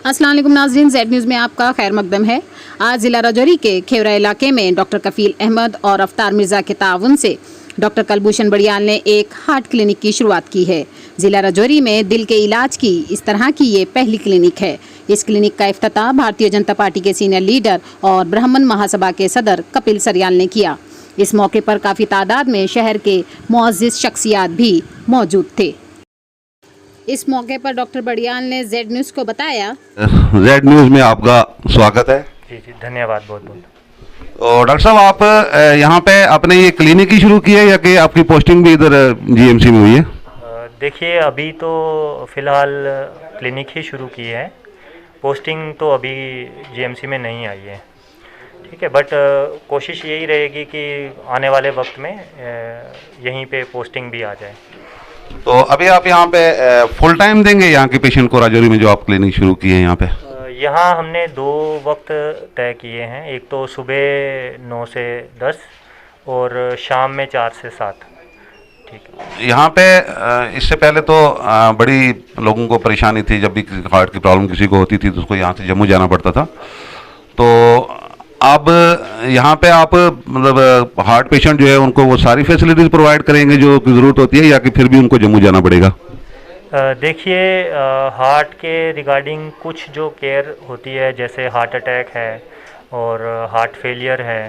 अस्सलाम वालेकुम नाज़रीन, ज़ेड न्यूज़ में आपका खैर मकदम है। आज ज़िला राजौरी के खेवरा इलाके में डॉक्टर कफील अहमद और अफ्तार मिर्ज़ा के ताउन से डॉक्टर कुलभूषण बड़ियाल ने एक हार्ट क्लिनिक की शुरुआत की है। ज़िला राजौरी में दिल के इलाज की इस तरह की ये पहली क्लिनिक है। इस क्लिनिक का इफ्तिताह भारतीय जनता पार्टी के सीनियर लीडर और ब्राह्मण महासभा के सदर कपिल सरियाल ने किया। इस मौके पर काफ़ी तादाद में शहर के मुअज़्ज़िज़ शख्सियात भी मौजूद थे। इस मौके पर डॉक्टर बड़ियाल ने ज़ेड न्यूज़ को बताया, ज़ेड न्यूज़ में आपका स्वागत है। जी जी, धन्यवाद बहुत बहुत। और डॉक्टर साहब, आप यहाँ पे अपने ये क्लिनिक ही शुरू की है या कि आपकी पोस्टिंग भी इधर जीएमसी में हुई है? देखिए, अभी तो फ़िलहाल क्लिनिक ही शुरू की है, पोस्टिंग तो अभी जीएमसी में नहीं आई है, ठीक है। बट कोशिश यही रहेगी कि आने वाले वक्त में यहीं पे पोस्टिंग भी आ जाए। तो अभी आप यहाँ पे फुल टाइम देंगे यहाँ के पेशेंट को, राजौरी में जो आप क्लिनिक शुरू की है यहाँ पे? यहाँ हमने 2 वक्त तय किए हैं, एक तो सुबह 9 से 10 और शाम में 4 से 7, ठीक है। यहाँ पे इससे पहले तो बड़ी लोगों को परेशानी थी, जब भी हार्ट की प्रॉब्लम किसी को होती थी तो उसको यहाँ से जम्मू जाना पड़ता था। तो अब यहाँ पे आप मतलब हार्ट पेशेंट जो है उनको वो सारी फैसिलिटीज़ प्रोवाइड करेंगे जो ज़रूरत होती है, या कि फिर भी उनको जम्मू जाना पड़ेगा? देखिए, हार्ट के रिगार्डिंग कुछ जो केयर होती है, जैसे हार्ट अटैक है और हार्ट फेलियर है,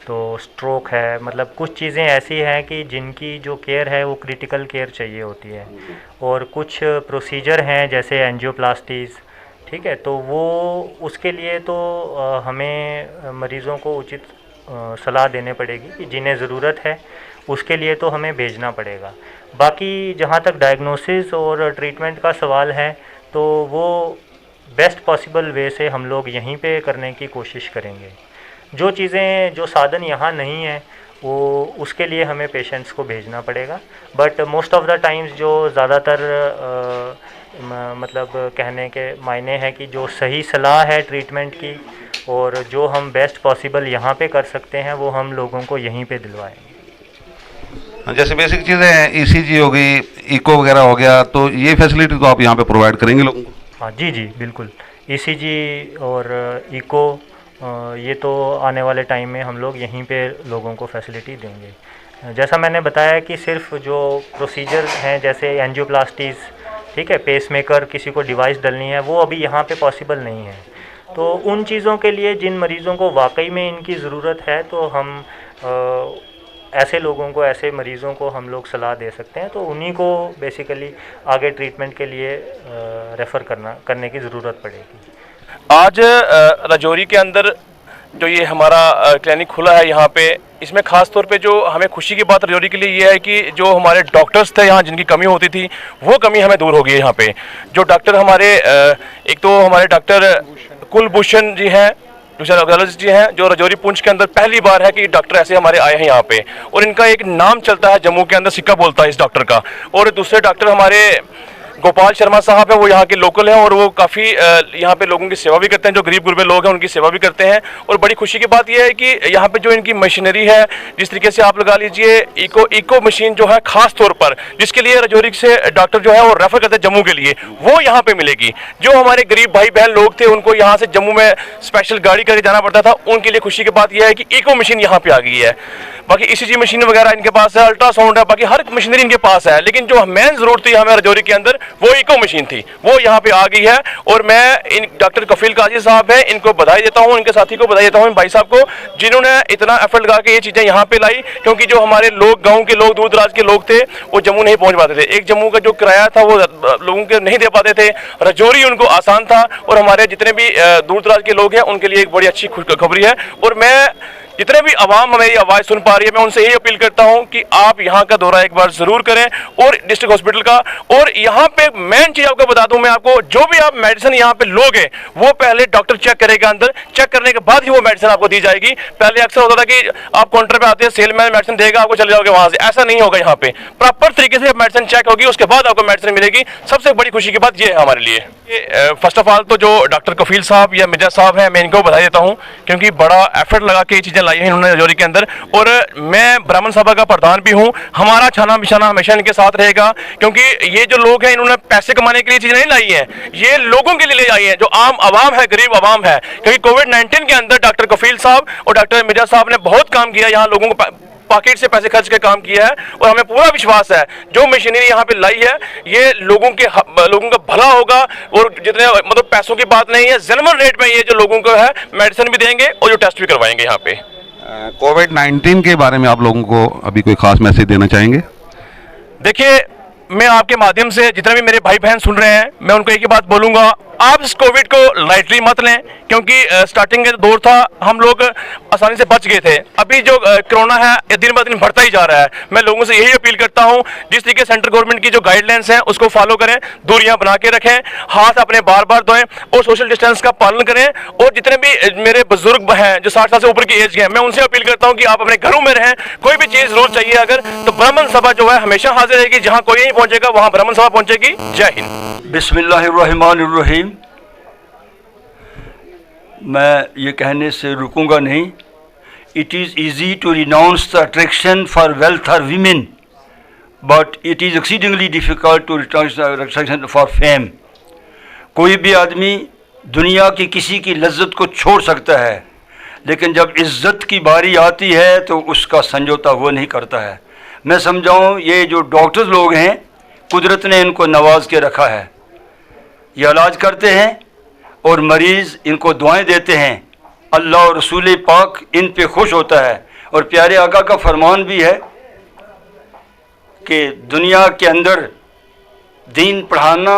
तो स्ट्रोक है, मतलब कुछ चीज़ें ऐसी हैं कि जिनकी जो केयर है वो क्रिटिकल केयर चाहिए होती है। और कुछ प्रोसीजर हैं जैसे एंजियोप्लास्टीज़, ठीक है, तो वो उसके लिए तो हमें मरीज़ों को उचित सलाह देने पड़ेगी कि जिन्हें ज़रूरत है उसके लिए तो हमें भेजना पड़ेगा। बाकी जहाँ तक डायग्नोसिस और ट्रीटमेंट का सवाल है तो वो बेस्ट पॉसिबल वे से हम लोग यहीं पे करने की कोशिश करेंगे। जो चीज़ें, जो साधन यहाँ नहीं है वो उसके लिए हमें पेशेंट्स को भेजना पड़ेगा। But most of the times जो ज़्यादातर मतलब कहने के मायने हैं कि जो सही सलाह है ट्रीटमेंट की और जो हम बेस्ट पॉसिबल यहाँ पे कर सकते हैं वो हम लोगों को यहीं पे दिलवाएंगे। जैसे बेसिक चीज़ें हैं, ईसीजी हो गई, इको वगैरह हो गया, तो ये फैसिलिटी तो आप यहाँ पे प्रोवाइड करेंगे लोगों को? हाँ जी जी, बिल्कुल। ईसीजी और इको ये तो आने वाले टाइम में हम लोग यहीं पे लोगों को फैसिलिटी देंगे। जैसा मैंने बताया कि सिर्फ जो प्रोसीजर हैं जैसे एंजियोप्लास्टीज़, ठीक है, पेसमेकर, किसी को डिवाइस डलनी है, वो अभी यहाँ पे पॉसिबल नहीं है। तो उन चीज़ों के लिए जिन मरीज़ों को वाकई में इनकी ज़रूरत है तो हम ऐसे लोगों को, ऐसे मरीज़ों को हम लोग सलाह दे सकते हैं, तो उन्हीं को बेसिकली आगे ट्रीटमेंट के लिए रेफ़र करने की ज़रूरत पड़ेगी। आज राजौरी के अंदर जो ये हमारा क्लिनिक खुला है यहाँ पे, इसमें ख़ास तौर पे जो हमें खुशी की बात राजौरी के लिए ये है कि जो हमारे डॉक्टर्स थे यहाँ, जिनकी कमी होती थी, वो कमी हमें दूर हो गई है। यहाँ पे जो डॉक्टर हमारे एक तो हमारे डॉक्टर कुलभूषण जी हैं, दूसरे जी हैं, जो राजौरी पुंछ के अंदर पहली बार है कि डॉक्टर ऐसे हमारे आए हैं यहाँ पे, और इनका एक नाम चलता है जम्मू के अंदर, सिक्का बोलता है इस डॉक्टर का। और दूसरे डॉक्टर हमारे गोपाल शर्मा साहब हैं, वो यहाँ के लोकल हैं और वो काफ़ी यहाँ पे लोगों की सेवा भी करते हैं, जो गरीब गुरबे लोग हैं उनकी सेवा भी करते हैं। और बड़ी खुशी की बात यह है कि यहाँ पे जो इनकी मशीनरी है, जिस तरीके से आप लगा लीजिए इको मशीन जो है ख़ास तौर पर, जिसके लिए राजौरी से डॉक्टर जो है वो रेफ़र करते हैं जम्मू के लिए, वो यहाँ पर मिलेगी। जो हमारे गरीब भाई बहन लोग थे उनको यहाँ से जम्मू में स्पेशल गाड़ी करके जाना पड़ता था, उनके लिए खुशी की बात यह है कि इको मशीन यहाँ पर आ गई है। बाकी ईसीजी मशीन वगैरह इनके पास है, अल्ट्रासाउंड है, बाकी हर मशीनरी इनके पास है, लेकिन जो मेन ज़रूरत थी हमें राजौरी के अंदर वो इको मशीन थी, वो यहाँ पे आ गई है। और मैं इन डॉक्टर कफील काजी साहब हैं, इनको बधाई देता हूँ, इनके साथी को बधाई देता हूँ, भाई साहब को, जिन्होंने इतना एफर्ट लगा के ये चीज़ें यहाँ पे लाई। क्योंकि जो हमारे लोग, गाँव के लोग, दूर दराज के लोग थे, वो जम्मू नहीं पहुँच पाते थे। एक जम्मू का जो किराया था वो लोगों के नहीं दे पाते थे, राजौरी उनको आसान था। और हमारे जितने भी दूर दराज के लोग हैं उनके लिए एक बड़ी अच्छी खुशखबरी है। और मैं जितने भी आवाम हमारी आवाज़ सुन पा रही है, मैं उनसे यही अपील करता हूं कि आप यहां का दौरा एक बार ज़रूर करें, और डिस्ट्रिक्ट हॉस्पिटल का। और यहां पे मेन चीज़ आपको बता दूं मैं आपको, जो भी आप मेडिसिन यहां पे लोगे वो पहले डॉक्टर चेक करेगा, अंदर चेक करने के बाद ही वो मेडिसिन आपको दी जाएगी। पहले अक्सर होता था कि आप काउंटर पे आते हैं, सेलमैन मेडिसिन देगा, आपको चले जाओगे वहां से, ऐसा नहीं होगा। यहाँ पे प्रॉपर तरीके से मेडिसिन चेक होगी, उसके बाद आपको मेडिसिन मिलेगी। सबसे बड़ी खुशी की बात ये है हमारे लिए। फर्स्ट ऑफ ऑल तो जो डॉक्टर कफील साहब या मिर्जा साहब हैं, मैं इनको बधाई देता हूँ, क्योंकि बड़ा एफर्ट लगा के ये चीज़ें लाई हैं इन्होंने रजौरी के अंदर, और मैं ब्राह्मण सभा का प्रधान भी हूँ। हमारा छाना बिछाना हमेशा इनके साथ रहेगा, क्योंकि ये जो लोग हैं इन्होंने पैसे कमाने के लिए चीज़ नहीं लाई है, ये लोगों के लिए ले आई हैं, जो आम आवाम है, गरीब आवाम है। क्योंकि कोविड-19 के अंदर डॉक्टर कफील साहब और डॉक्टर मिर्जा साहब ने बहुत काम किया, यहाँ लोगों को पॉकेट से पैसे खर्च के काम किया है, और हमें पूरा विश्वास है जो मशीनरी यहाँ पे लाई है ये लोगों का भला होगा। और जितने मतलब पैसों की बात नहीं है, जेन्युइन रेट में ये जो लोगों को है मेडिसिन भी देंगे और जो टेस्ट भी करवाएंगे यहाँ पे। कोविड-19 के बारे में आप लोगों को अभी कोई खास मैसेज देना चाहेंगे? देखिए, मैं आपके माध्यम से जितने भी मेरे भाई बहन सुन रहे हैं, मैं उनको एक ही बात बोलूंगा, आप इस कोविड को लाइटली मत लें, क्योंकि स्टार्टिंग का दौर था हम लोग आसानी से बच गए थे। अभी जो कोरोना है ये दिन ब दिन बढ़ता ही जा रहा है। मैं लोगों से यही अपील करता हूं, जिस तरीके सेंट्रल गवर्नमेंट की जो गाइडलाइंस हैं उसको फॉलो करें, दूरियां बना के रखें, हाथ अपने बार बार धोएं और सोशल डिस्टेंस का पालन करें। और जितने भी मेरे बुजुर्ग हैं जो 60 साल से ऊपर की एज के हैं, मैं उनसे अपील करता हूँ कि आप अपने घरों में रहें। कोई भी चीज़ रोज चाहिए अगर, तो ब्राह्मण सभा जो है हमेशा हाजिर रहेगी, जहाँ कोई नहीं पहुंचेगा वहाँ ब्राह्मण सभा पहुंचेगी। जय हिंद। बिस्मिल्लाहिर्रहमानिर्रहीम। मैं ये कहने से रुकूंगा नहीं। It is easy to renounce the attraction for wealth और women, but it is exceedingly difficult to renounce the attraction for fame. कोई भी आदमी दुनिया की किसी की लज्जत को छोड़ सकता है, लेकिन जब इज़्ज़त की बारी आती है तो उसका समझौता वो नहीं करता है। मैं समझाऊँ, ये जो डॉक्टर्स लोग हैं कुदरत ने इनको नवाज के रखा है, ये इलाज करते हैं और मरीज़ इनको दुआएं देते हैं। अल्लाह और रसूल पाक इन पे खुश होता है, और प्यारे आका का फरमान भी है कि दुनिया के अंदर दीन पढ़ाना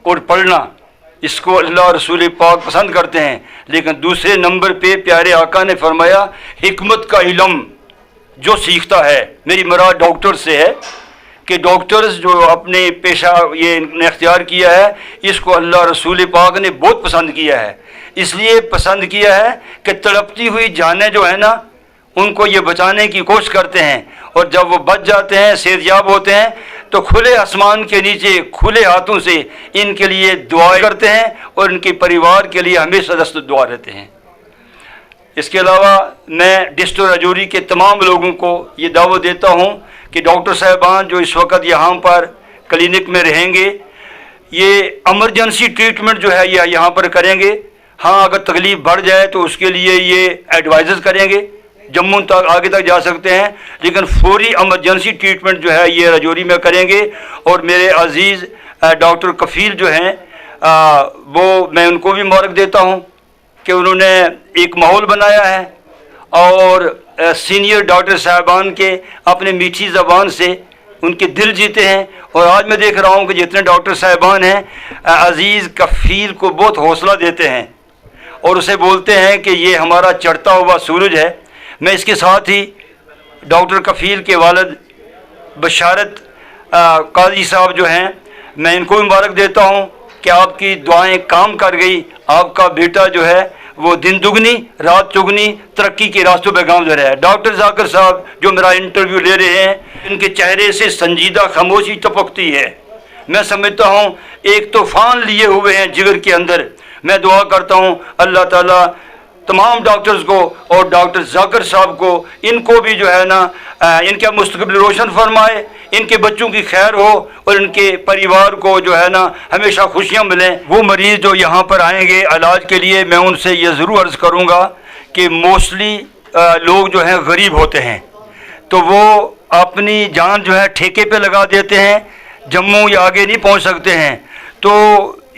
और पढ़ना इसको अल्लाह और रसूल पाक पसंद करते हैं। लेकिन दूसरे नंबर पे प्यारे आका ने फरमाया हिकमत का इल्म जो सीखता है, मेरी मुराद डॉक्टर से है कि डॉक्टर्स जो अपने पेशा ये इख्तियार किया है, इसको अल्लाह रसूल पाक ने बहुत पसंद किया है। इसलिए पसंद किया है कि तड़पती हुई जानें जो है ना, उनको ये बचाने की कोशिश करते हैं, और जब वो बच जाते हैं, सेहतयाब होते हैं, तो खुले आसमान के नीचे खुले हाथों से इनके लिए दुआएं करते हैं और इनके परिवार के लिए हमेशा दस्त दुआ रहते हैं। इसके अलावा मैं डिस्ट्रिक्ट राजौरी के तमाम लोगों को ये दावत देता हूँ कि डॉक्टर साहबान जो इस वक्त यहाँ पर क्लिनिक में रहेंगे, ये इमरजेंसी ट्रीटमेंट जो है ये यहाँ पर करेंगे। हाँ, अगर तकलीफ़ बढ़ जाए तो उसके लिए ये एडवाइज़ करेंगे, जम्मू तक आगे तक जा सकते हैं, लेकिन फौरी इमरजेंसी ट्रीटमेंट जो है ये राजौरी में करेंगे। और मेरे अजीज़ डॉक्टर कफ़ील जो हैं वो मैं उनको भी मुबारक देता हूँ कि उन्होंने एक माहौल बनाया है और सीनियर डॉक्टर साहबान के अपने मीठी ज़बान से उनके दिल जीते हैं। और आज मैं देख रहा हूँ कि जितने डॉक्टर साहबान हैं अजीज़ कफ़ील को बहुत हौसला देते हैं और उसे बोलते हैं कि ये हमारा चढ़ता हुआ सूरज है। मैं इसके साथ ही डॉक्टर कफ़ील के वालिद बशारत काजी साहब जो हैं, मैं इनको भी मुबारक देता हूँ कि आपकी दुआएं काम कर गई। आपका बेटा जो है वो दिन दुगनी रात चुगनी तरक्की के रास्तों पर गाँव रहा है। डॉक्टर जाकिर साहब जो मेरा इंटरव्यू ले रहे हैं, इनके चेहरे से संजीदा खामोशी टपकती है। मैं समझता हूँ एक तूफ़ान लिए हुए हैं जिगर के अंदर। मैं दुआ करता हूँ अल्लाह ताला तमाम डॉक्टर्स को और डॉक्टर जाकिर साहब को, इनको भी जो है ना इनका मुस्तकबिल रोशन फरमाए, इनके बच्चों की खैर हो और इनके परिवार को जो है ना हमेशा खुशियाँ मिलें। वो मरीज़ जो यहाँ पर आएंगे इलाज के लिए, मैं उनसे ये ज़रूर अर्ज़ करूँगा कि मोस्टली लोग जो हैं गरीब होते हैं, तो वो अपनी जान जो है ठेके पे लगा देते हैं, जम्मू या आगे नहीं पहुँच सकते हैं। तो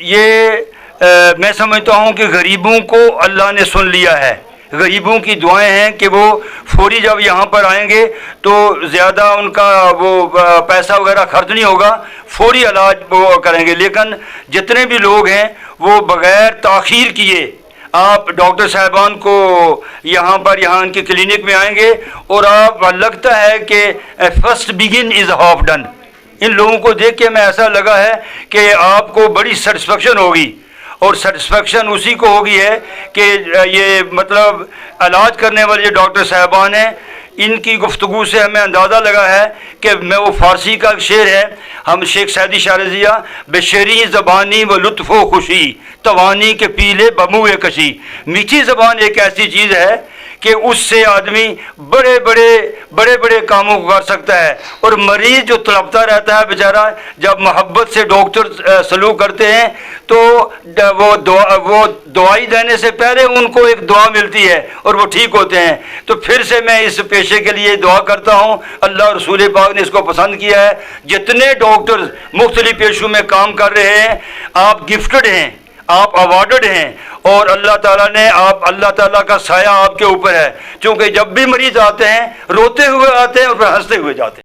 ये मैं समझता हूँ कि गरीबों को अल्लाह ने सुन लिया है। गरीबों की दुआएं हैं कि वो फौरी जब यहाँ पर आएंगे तो ज़्यादा उनका वो पैसा वगैरह खर्च नहीं होगा, फौरी इलाज वो करेंगे। लेकिन जितने भी लोग हैं वो बग़ैर ताख़ीर किए आप डॉक्टर साहबान को यहाँ इनके क्लिनिक में आएंगे और आप लगता है कि first begin is half done. इन लोगों को देख के मैं ऐसा लगा है कि आपको बड़ी सेटिस्फेक्शन होगी, और सेटिस्फेक्शन उसी को होगी है कि ये मतलब इलाज करने वाले जो डॉक्टर साहबान हैं, इनकी गुफ्तगू से हमें अंदाज़ा लगा है कि मैं वो फ़ारसी का शेर है, हम शेख सैदी शारजिया बेशेरी ज़बानी व लुत्फ़ व खुशी तवानी के पीले बमुए कशी। मीठी ज़बान एक ऐसी चीज़ है कि उससे आदमी बड़े बड़े कामों को कर सकता है। और मरीज़ जो तड़पता रहता है बेचारा, जब मोहब्बत से डॉक्टर सलूक करते हैं तो वो दवाई देने से पहले उनको एक दुआ मिलती है और वो ठीक होते हैं। तो फिर से मैं इस पेशे के लिए दुआ करता हूँ, अल्लाह और रसूल पाक ने इसको पसंद किया है। जितने डॉक्टर मुख्तलिफ पेशों में काम कर रहे हैं, आप गिफ्टेड हैं, आप अवार्डेड हैं और अल्लाह ताला का साया आपके ऊपर है, क्योंकि जब भी मरीज आते हैं रोते हुए आते हैं और फिर हंसते हुए जाते हैं।